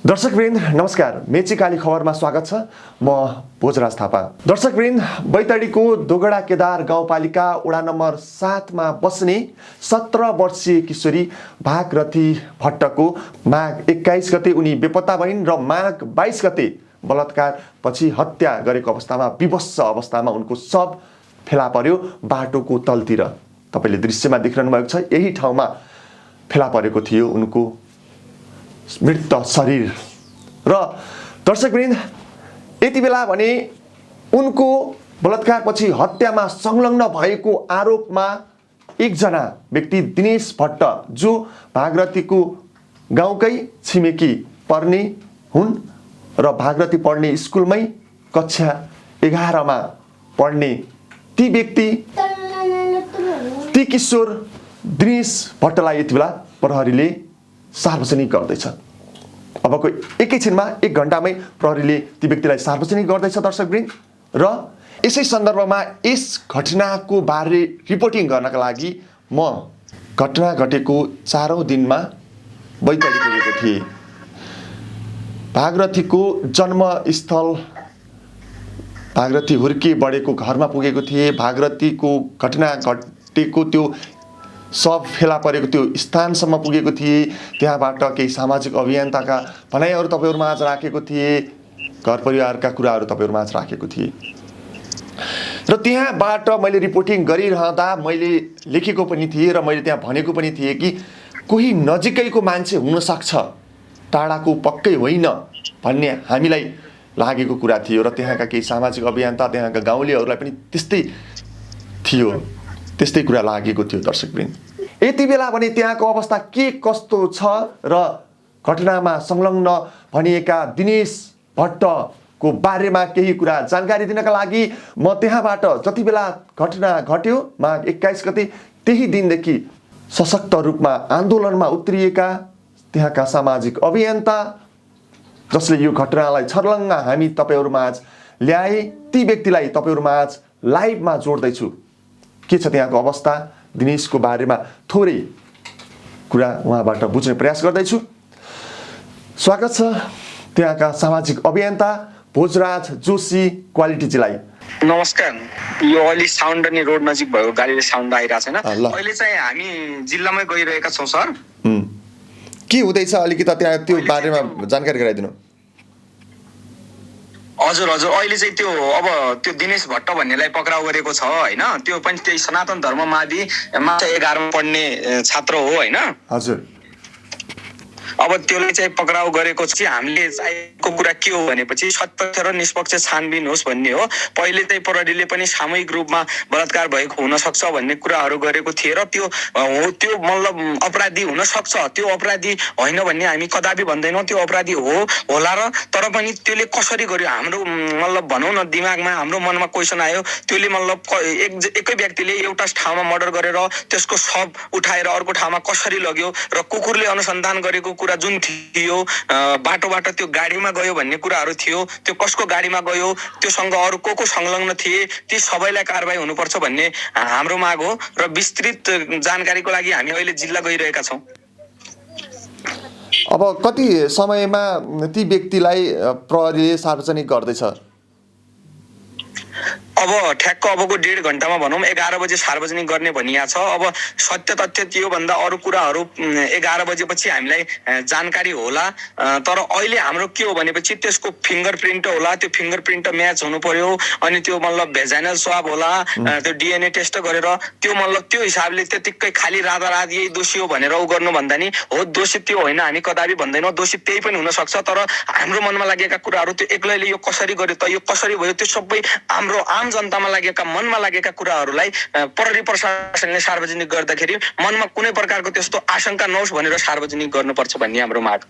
दर्शकवृन्द नमस्कार, मेची काली खबरमा स्वागत छ। म भोजराज थापा। दर्शकवृन्द, बैतडीको दोगडा केदार गाउँपालिका वडा नम्बर 7 मा बस्ने 17 वर्षीय किशोरी भागरथी भट्टको माघ 21 गते उनी बेपत्ता भइन् र माघ 22 गते बलात्कार पछि हत्या गरेको अवस्थामा विवश अवस्थामा उनको शव फेला पर्यो बाटोको तलतिर। तपाईले दृश्यमा देखिरहनु भएको छ, यही ठाउँमा फेला परेको थियो उनको मृत शरीर। र दर्शकवृन्द, यति बेला भने उनको बलात्कारपछि हत्यामा संलग्न भएको आरोपमा एकजना व्यक्ति दिनेश भट्ट, जो भागरथीको गाउँकै छिमेकी पर्ने हुन् र भागरथी पढ्ने स्कुलमै कक्षा 11 मा पढ्ने ती व्यक्ति, ती किशोर दिनेश भट्टलाई यति बेला प्रहरीले सार्वजनिक गर्दैछ। अबको एकैछिनमा 1 घण्टामै प्रहरीले ती व्यक्तिलाई सार्वजनिक गर्दैछ दर्शकवृन्द। र यसै सन्दर्भमा यस घटनाको बारे रिपोर्टिङ गर्नका लागि म घटना घटेको 4औं दिनमा बैतडी पुगेको थिएँ। भागरथीको जन्मस्थल भागरथी हुर्के बढेको घरमा पुगेको थिएँ। भागरथीको घटना घटेको त्यो सब फेला परेको त्यो स्थानसम्म पुगेको थिएँ। त्यहाँबाट केही सामाजिक अभियन्ताका भनाइहरू तपाईहरुमा आज राखेको थिएँ, घर परिवारका कुराहरू तपाईहरुमा आज राखेको थिएँ। र त्यहाँबाट मैले रिपोर्टिङ गरिरहँदा मैले लेखेको पनि थिएँ र मैले त्यहाँ भनेको पनि थिएँ कि कोही नजिकैको मान्छे हुन सक्छ, टाढाको पक्कै होइन भन्ने हामीलाई लागेको कुरा थियो। र त्यहाँका केही सामाजिक अभियन्ता, त्यहाँका गाउँलेहरूलाई पनि त्यस्तै कुरा लागेको थियो दर्शकवृन्द। यति बेला भने त्यहाँको अवस्था के कस्तो छ र घटनामा संलग्न भनिएका दिनेश भट्टको बारेमा केही कुरा जानकारी दिनका लागि म त्यहाँबाट जति बेला घटना घट्यो माघ 21 गते त्यही दिनदेखि सशक्त रूपमा आन्दोलनमा उत्रिएका त्यहाँका सामाजिक अभियन्ता, जसले यो घटनालाई छर्लङ्ग हामी तपाईहरुमा आज ल्याए, ती व्यक्तिलाई तपाईहरुमा आज लाइभमा जोड्दैछु। के छ त्यहाँको अवस्था, दिनेशको बारेमा थोरै कुरा उहाँबाट बुझ्ने प्रयास गर्दैछु। स्वागत छ त्यहाँका सामाजिक अभियन्ता भोजराज जोशी क्वालिटीजीलाई। नमस्कार। यो अहिले साउन्ड अनि रोड नजिक भएको गाडीले साउन्ड आइरहेको छैन। अहिले चाहिँ हामी जिल्लामै गइरहेका छौँ सर। के हुँदैछ अलिकति त्यहाँ त्यो बारेमा जानकारी गराइदिनु। हजुर, अहिले चाहिँ त्यो दिनेश भट्ट भन्नेलाई पक्राउ गरेको छ हैन। त्यो पनि त्यही सनातन धर्मवादी 11 पढ्ने छात्र हो हैन। हजुर। अब त्यसले चाहिँ पक्राउ गरेको चाहिँ हामीले चाहेको कुरा के हो भनेपछि सत्य र निष्पक्ष छानबिन होस् भन्ने हो। पहिले चाहिँ प्रहरीले पनि सामूहिक रूपमा बलात्कार भएको हुन सक्छ भन्ने कुराहरू गरेको थिए र त्यो मतलब अपराधी हुन सक्छ, त्यो अपराधी होइन भन्ने हामी कदापि भन्दैनौँ। त्यो अपराधी होला र तर पनि त्यसले कसरी गर्यो हाम्रो मतलब भनौँ न दिमागमा हाम्रो मनमा क्वेसन आयो। त्यसले मतलब एकै व्यक्तिले एउटा ठाउँमा मर्डर गरेर त्यसको शव उठाएर अर्को ठाउँमा कसरी लग्यो र कुकुरले अनुसन्धान गरेको कुरा जुन थियो, बाटोबाट त्यो गाडीमा गयो भन्ने कुराहरू थियो, त्यो कसको गाडीमा गयो, त्योसँग अरू को संलग्न थिए, ती सबैलाई कारबाही हुनुपर्छ भन्ने हाम्रो माग हो। र विस्तृत जानकारीको लागि हामी अहिले जिल्ला गइरहेका छौँ। अब कति समयमा ती व्यक्तिलाई प्रहरीले सार्वजनिक गर्दैछ? अब ठ्याक्क अबको 1.5 घण्टामा भनौँ 11 बजे सार्वजनिक गर्ने भनिया छ। अब सत्य तथ्य त्यो भन्दा अरू कुराहरू 11 बजेपछि हामीलाई जानकारी होला। तर अहिले हाम्रो के हो भनेपछि त्यसको फिङ्गरप्रिन्ट होला, त्यो फिङ्गरप्रिन्ट म्याच हुनु पर्यो, अनि त्यो मतलब भेजाइनल स्वाब होला, त्यो डिएनए टेस्ट गरेर त्यो मतलब त्यो हिसाबले त्यतिकै खाली रातारात यही दोषी हो भनेर उ गर्नु भन्दा नि हो दोषी त्यो होइन हामी कदापि भन्दैनौँ। दोषी त्यही पनि हुन सक्छ, तर हाम्रो मनमा लागेका कुराहरू त्यो एक्लैले यो कसरी गर्यो त, यो कसरी भयो, त्यो सबै हाम्रो आम जनतामा लागेका मनमा लागेका कुराहरूलाई प्रहरी प्रशासनले सार्वजनिक गर्दाखेरि मनमा कुनै प्रकारको त्यस्तो आशंका नहोस् भनेर सार्वजनिक गर्नुपर्छ भन्ने हाम्रो माग।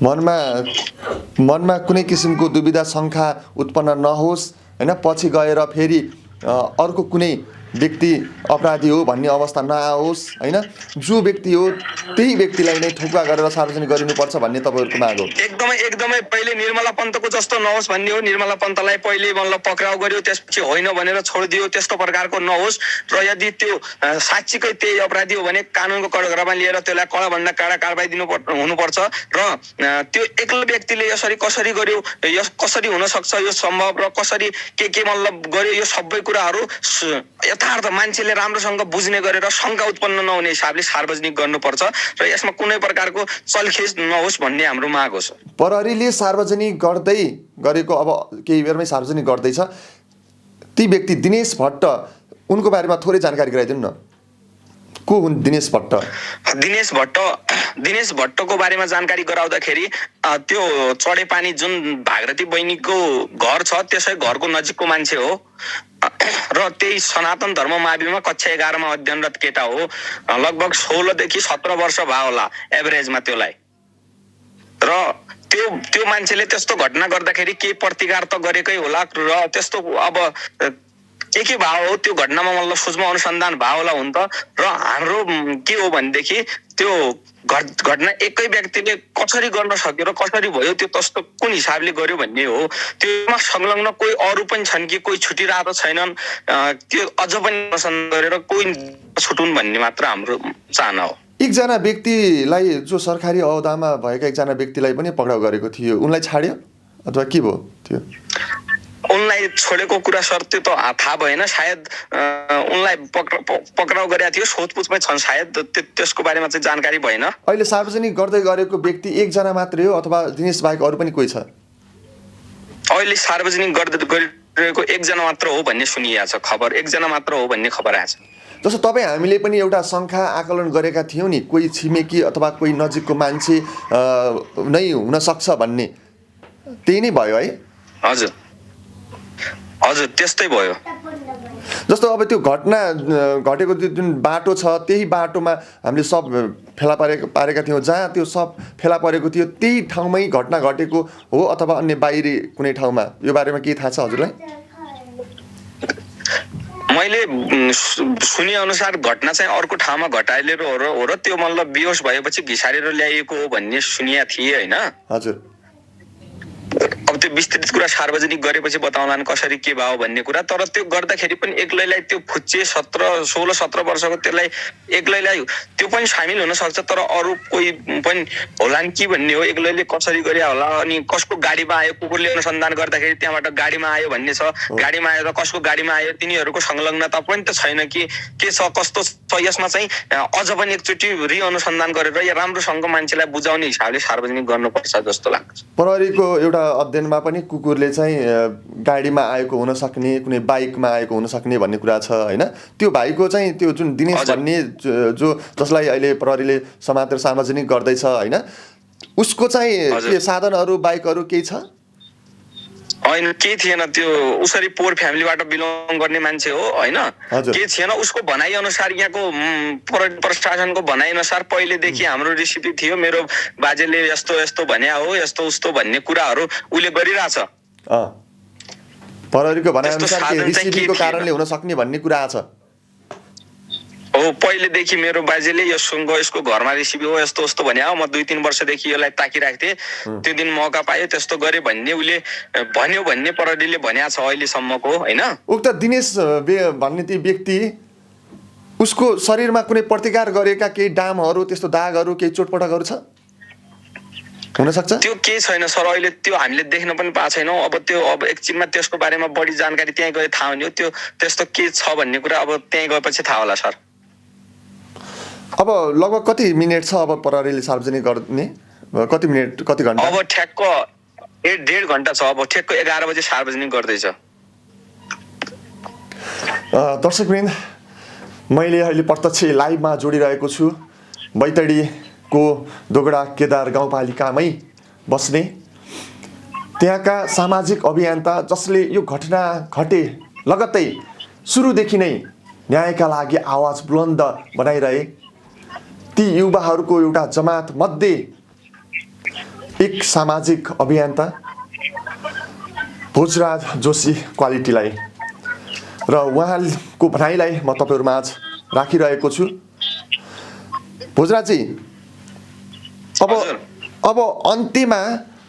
मनमा कुनै किसिमको दुविधा शङ्का उत्पन्न नहोस् हैन, पछि गएर फेरि अर्को कुनै व्यक्ति अपराधी हो भन्ने अवस्था नआओस् होइन, जो व्यक्ति हो त्यही व्यक्तिलाई नै ठोकुवा गरेर सार्वजनिक गरिनुपर्छ भन्ने तपाईँहरूको माग हो? एकदमै एकदमै पहिले निर्मला पन्तको जस्तो नहोस् भन्ने हो। निर्मला पन्तलाई पहिले मतलब पक्राउ गर्यो, त्यसपछि होइन भनेर छोडिदियो, त्यस्तो प्रकारको नहोस्। र यदि त्यो साँच्चीकै त्यही अपराधी हो भने कानुनको कठघरामा लिएर त्यसलाई कडाभन्दा कडा कारबाही हुनुपर्छ। र त्यो एक्लो व्यक्तिले यसरी कसरी गर्यो, यो कसरी हुन सक्छ, यो सम्भव, र कसरी के मतलब गर्यो, यो सबै कुराहरू यथार्थ मान्छेले राम्रोसँग बुझ्ने गरेर शङ्का उत्पन्न नहुने हिसाबले सार्वजनिक गर्नुपर्छ र यसमा कुनै प्रकारको चलखेज नहोस् भन्ने हाम्रो माग हो। प्रहरीले सार्वजनिक गर्दै गरेको, अब केही बेरमै सार्वजनिक गर्दैछ, ती व्यक्ति दिनेश भट्ट, उनको बारेमा थोरै जानकारी गराइदिनु न। को हुन् दिनेश भट्ट? दिनेश भट्टको बारेमा जानकारी गराउँदाखेरि त्यो चढे पानी जुन भागरथी बहिनीको घर छ त्यसै घरको नजिकको मान्छे हो र त्यही सनातन धर्म माविमा कक्षा 11 मा अध्ययनरत केटा हो। लगभग 16 देखि 17 वर्ष भयो होला एभरेजमा त्यसलाई। र त्यो मान्छेले त्यस्तो घटना गर्दाखेरि के प्रतिकार त गरेकै होला र त्यस्तो अब के भाव हो त्यो घटनामा मतलब सूक्ष्म अनुसन्धान भाव होला हुन त। र हाम्रो के हो भनेदेखि त्यो घटना एकै व्यक्तिले कसरी गर्न सक्यो र कसरी भयो, त्यो त्यस्तो कुन हिसाबले गर्यो भन्ने हो। त्योमा संलग्न कोही अरू पनि छन् कि कोही छुटिरहेको छैनन्, त्यो अझ पनि अनुसन्धान गरेर कोही छुटुन् भन्ने मात्र हाम्रो चाहना हो। एकजना व्यक्तिलाई, जो सरकारी अहोदामा भएका एकजना व्यक्तिलाई पनि पक्राउ गरेको थियो, उनलाई छाड्यो अथवा के भयो त्यो? उनलाई छोडेको कुरा सर त्यो त थाहा भएन। सायद उनलाई पक्राउ गरेको थियो, सोधपुछमै छन् सायद, त्यसको बारेमा चाहिँ जानकारी भएन। अहिले सार्वजनिक गर्दै गरेको व्यक्ति एकजना मात्रै हो अथवा दिनेश बाहेक अरू पनि कोही छ? अहिले सार्वजनिक गरिरहेको एकजना मात्र हो भन्ने सुनिएको छ खबर, एकजना मात्र हो भन्ने खबर आएको छ। जस्तो तपाईँ हामीले पनि एउटा शङ्का आकलन गरेका थियौँ नि, कोही छिमेकी अथवा कोही नजिकको मान्छे नै हुनसक्छ भन्ने, त्यही नै भयो है? हजुर हजुर त्यस्तै भयो। जस्तो अब त्यो घटना घटेको त्यो जुन बाटो छ त्यही बाटोमा हामीले सब फेला पारेका थियौँ, जहाँ त्यो सब फेला परेको थियो त्यही ठाउँमै घटना घटेको हो अथवा अन्य बाहिरी कुनै ठाउँमा, यो बारेमा के थाहा छ हजुरलाई? मैले सुने अनुसार घटना चाहिँ अर्को ठाउँमा घटाइलेर हो र त्यो मतलब बेहोस भएपछि घिसारेर ल्याइएको हो भन्ने सुनिया थिए होइन। हजुर। अब त्यो विस्तृत कुरा सार्वजनिक गरेपछि बताउलान् कसरी के भयो भन्ने कुरा। तर त्यो गर्दाखेरि पनि एक्लैलाई त्यो फुच्चे 16-17 वर्षको त्यसलाई एक्लैलाई त्यो पनि सामेल हुन सक्छ, तर अरू कोही पनि होलान् कि भन्ने हो। एक्लैले कसरी गरे होला, अनि कसको गाडीमा आयो, कुकुरले अनुसन्धान गर्दाखेरि त्यहाँबाट गाडीमा आयो भन्ने छ। गाडीमा आयो र कसको गाडीमा आयो तिनीहरूको संलग्नता पनि त छैन कि के छ कस्तो छ। यसमा चाहिँ अझ पनि एकचोटि रिअनुसन्धान गरेर या राम्रोसँग मान्छेलाई बुझाउने हिसाबले सार्वजनिक गर्नुपर्छ जस्तो लाग्छ। प्रहरीको एउटा अध्ययनमा पनि कुकुरले चाहिँ गाडीमा आएको हुन सक्ने, कुनै बाइकमा आएको हुन सक्ने भन्ने कुरा छ होइन। त्यो भाइको चाहिँ त्यो जुन दिनेश भन्ने जो जसलाई अहिले प्रहरीले समातेर सार्वजनिक गर्दैछ होइन, उसको चाहिँ के साधनहरू बाइकहरू केही छ? होइन केही थिएन। त्यो उसरी पोर फ्यामिलीबाट बिलोङ गर्ने मान्छे हो होइन, केही थिएन। उसको भनाइ अनुसार यहाँको प्रशासनको भनाइ अनुसार पहिलेदेखि हाम्रो रेसिपी थियो, मेरो बाजेले यस्तो यस्तो भन्या हो, यस्तो उस्तो भन्ने कुराहरू उसले गरिरहेछ। प्रहरीको भनाइ अनुसार रेसिपीको कारणले हुन सक्ने भन्ने कुरा छ हो। पहिलेदेखि मेरो बाजेले यसको घरमा रेसिपी हो यस्तो उस्तो भन्या हो, म 2-3 वर्षदेखि यसलाई ताकिरहेको थिएँ, त्यो दिन मौका पायो त्यस्तो गरे भन्ने उसले भन्यो भन्ने प्रहरीले भन्या छ अहिलेसम्मको होइन। उक्त दिनेश भन्ने ती व्यक्ति, उसको शरीरमा कुनै प्रतिकार गरेका केही डामहरू, त्यस्तो दागहरू, केही चोटपटकहरू छ हुन सक्छ? त्यो केही छैन सर, अहिले त्यो हामीले देख्न पनि पाएको छैनौँ। अब त्यो अब एकछिनमा त्यसको बारेमा बढी जानकारी त्यहीँ गए थाहा हुने हो। त्यो त्यस्तो के छ भन्ने कुरा अब त्यहीँ गएपछि थाहा होला सर। अब लगभग कति मिनट छ अब प्रहरीले सार्वजनिक गर्ने? कति मिनट, कति घन्टा? अब ठ्याक्क 1.5 घन्टा छ। अब ठ्याक्क 11 बजे सार्वजनिक गर्दैछ। दर्शकवृन्द, मैले अहिले प्रत्यक्ष लाइभमा जोडिरहेको छु बैतडीको दोगडा केदार गाउँपालिकामै बस्ने त्यहाँका सामाजिक अभियन्ता, जसले यो घटना घटे लगत्तै सुरुदेखि नै न्यायका लागि आवाज बुलन्द बनाइरहे ती युवाहरूको एउटा जमात मध्ये एक सामाजिक अभियन्ता भोजराज जोशी क्वालिटीलाई र उहाँको भनाइलाई म तपाईँहरूमाझ राखिरहेको छु। भोजराजी, अब अन्त्यमा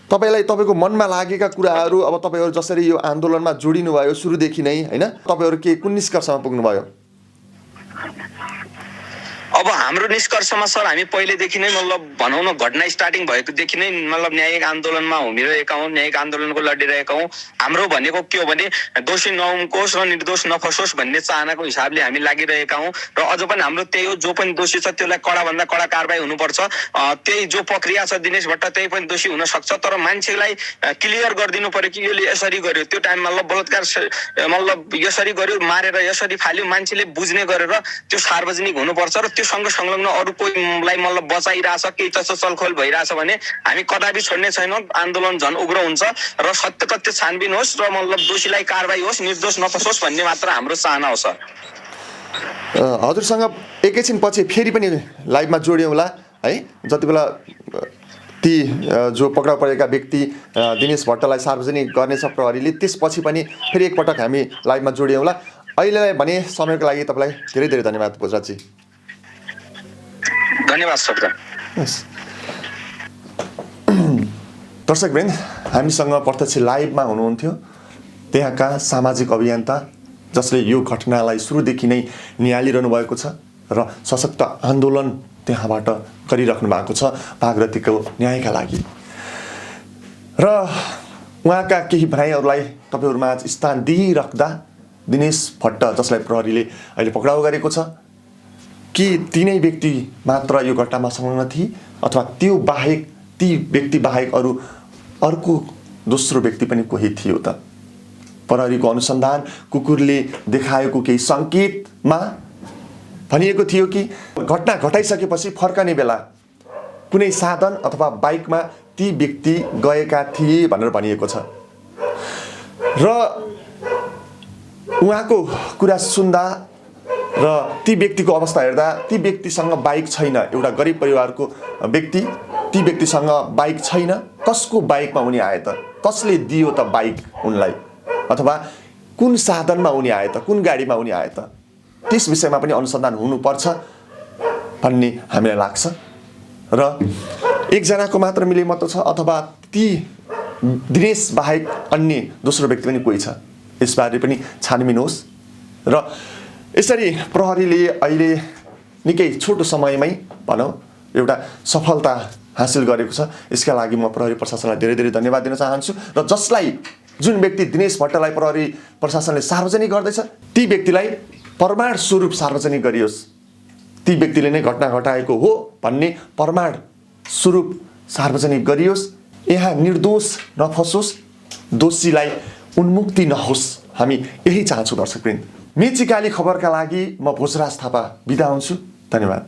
तपाईँलाई तपाईँको मनमा लागेका कुराहरू, अब तपाईँहरू जसरी यो आन्दोलनमा जोडिनुभयो सुरुदेखि नै होइन, तपाईँहरू के कुन निष्कर्षमा पुग्नुभयो? अब हाम्रो निष्कर्षमा सर हामी पहिलेदेखि नै मतलब भनौँ न घटना स्टार्टिङ भएकोदेखि नै मतलब न्यायिक आन्दोलनमा होमिरहेका हौँ, न्यायिक आन्दोलनको लडिरहेका हौँ। हाम्रो भनेको के हो भने दोषी नउम्कोस् र निर्दोष नफसोस् भन्ने चाहनाको हिसाबले हामी लागिरहेका हौँ। र अझ पनि हाम्रो त्यही हो, जो पनि दोषी छ त्यसलाई कडाभन्दा कडा कारबाही हुनुपर्छ। त्यही जो प्रक्रिया छ दिनेश भट्ट त्यही पनि दोषी हुन सक्छ, तर मान्छेलाई क्लियर गरिदिनु पर्यो कि यसले यसरी गर्यो, त्यो टाइममा मतलब बलात्कार मतलब यसरी गर्यो, मारेर यसरी फाल्यो, मान्छेले बुझ्ने गरेर त्यो सार्वजनिक हुनुपर्छ। र त्योसँग संलग्न अरू कोहीलाई मतलब बचाइरहेछ, केही त्यस्तो चलखोल भइरहेछ भने हामी कदापि छोड्ने छैनौँ। आन्दोलन झन् उग्र हुन्छ र सत्य तथ्य छानबिन होस् र मतलब दोषीलाई कारबाही होस्, निर्दोष नफसोस् भन्ने मात्र हाम्रो चाहना हो सर। हजुरसँग एकैछिन पछि फेरि पनि लाइभमा जोडियौँला है। जति बेला ती जो पक्राउ परेका व्यक्ति दिनेश भट्टलाई सार्वजनिक गर्नेछ प्रहरीले, त्यसपछि पनि फेरि एकपटक हामी लाइभमा जोडियौँला। अहिलेलाई भने समयको लागि तपाईँलाई धेरै धेरै धन्यवाद भोजराजी। धन्यवाद सर। दर्शकवृन्द, हामीसँग प्रत्यक्ष लाइभमा हुनुहुन्थ्यो त्यहाँका सामाजिक अभियन्ता जसले यो घटनालाई सुरुदेखि नै निहालिरहनु भएको छ र सशक्त आन्दोलन त्यहाँबाट गरिराख्नु भएको छ भागरथीको न्यायका लागि। र उहाँका केही भनाइहरूलाई तपाईँहरूमा स्थान दिइराख्दा दिनेश भट्ट जसलाई प्रहरीले अहिले पक्राउ गरेको छ, कि तिनै व्यक्ति मात्र यो घटनामा संलग्न थिए अथवा त्यो बाहेक, ती व्यक्ति बाहेक अर्को दोस्रो व्यक्ति पनि कोही थियो त? प्रहरीको अनुसन्धान कुकुरले देखाएको केही सङ्केतमा भनिएको थियो कि घटना घटाइसकेपछि फर्कने बेला कुनै साधन अथवा बाइकमा ती व्यक्ति गएका थिए भनेर भनिएको छ। र उहाँको कुरा सुन्दा र ती व्यक्तिको अवस्था हेर्दा ती व्यक्तिसँग बाइक छैन, एउटा गरिब परिवारको व्यक्ति, ती व्यक्तिसँग बाइक छैन। कसको बाइकमा उनी आए त? कसले दियो त बाइक उनलाई? अथवा कुन साधनमा उनी आए त? कुन गाडीमा उनी आए त? त्यस विषयमा पनि अनुसन्धान हुनुपर्छ भन्ने हामीलाई लाग्छ। र एकजनाको मात्र मिलेमतो छ अथवा ती दिनेश बाहेक अन्य दोस्रो व्यक्ति पनि कोही छ, यसबारे पनि छानबिन होस्। र यसरी प्रहरीले अहिले निकै छोटो समयमै भनौँ एउटा सफलता हासिल गरेको छ। यसका लागि म प्रहरी प्रशासनलाई धेरै धेरै धन्यवाद दिन चाहन्छु। र जसलाई, जुन व्यक्ति दिनेश भट्टलाई प्रहरी प्रशासनले सार्वजनिक गर्दैछ, ती व्यक्तिलाई प्रमाण स्वरूप सार्वजनिक गरियोस्। ती व्यक्तिले नै घटना घटाएको हो भन्ने प्रमाण स्वरूप सार्वजनिक गरियोस्। यहाँ निर्दोष नफसोस्, दोषीलाई उन्मुक्ति नहोस्, हामी यही चाहन्छौँ। दर्शकवृन्द, मेची काली खबरका लागि म भोजराज थापा बिदा हुन्छु। धन्यवाद।